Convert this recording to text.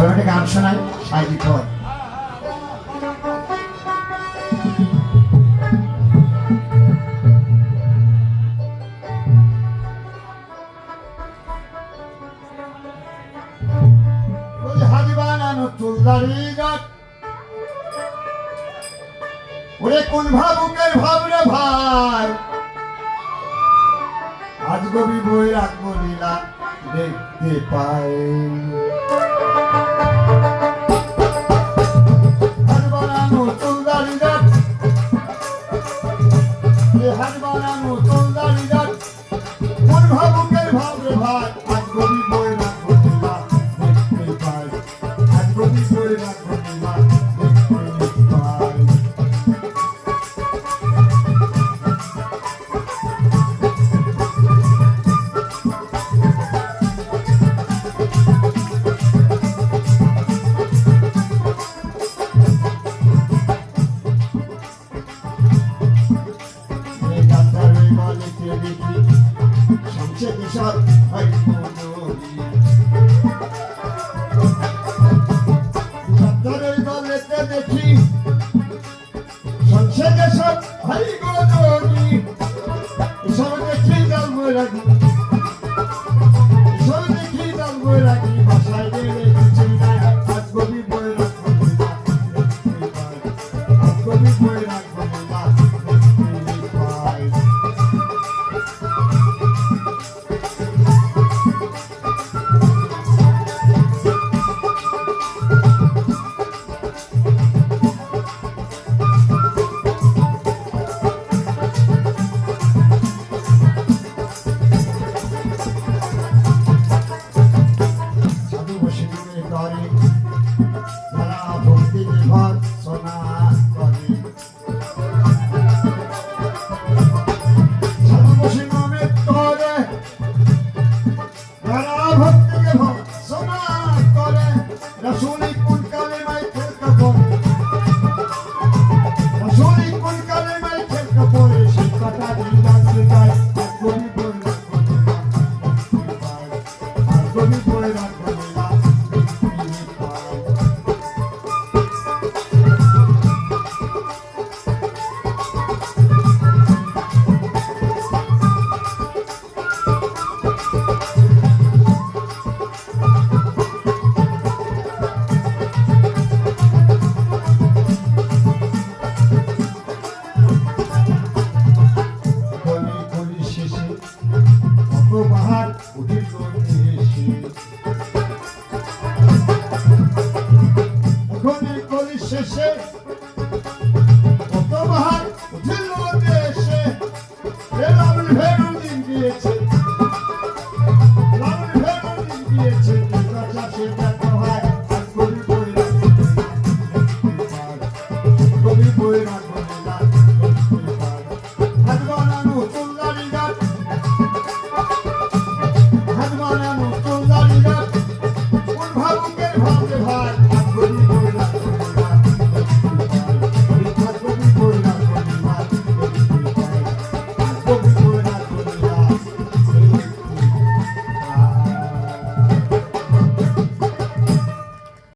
একটা গান শোনাই সাজি কর। হাজি বানানো চুলদারি গাছ ওরে কোন ভাবুকের ভাবরে ভাই আজ গবি বই রাখবো লীলা দেখতে পাই। হাত বানানো চুলদারি গাছ হাত বানানো চুলদারি গাছ কোন ভাবুকের ভাবরে ভাই আজ গবি বই রাখবো লীলা দেখতে পাই। আজ গবি বই রাখবো লীলা দেখতে পাই। দেখি সংসারে সব হাই গনি সব দেখি জাল বই রাখি সব দেখি জাল বই রাখি বাসায় গেলে কিছু নাই আজ গবি বই রাখবো আজ গবি বই রাখবো Rasul ikut kalimat terkabul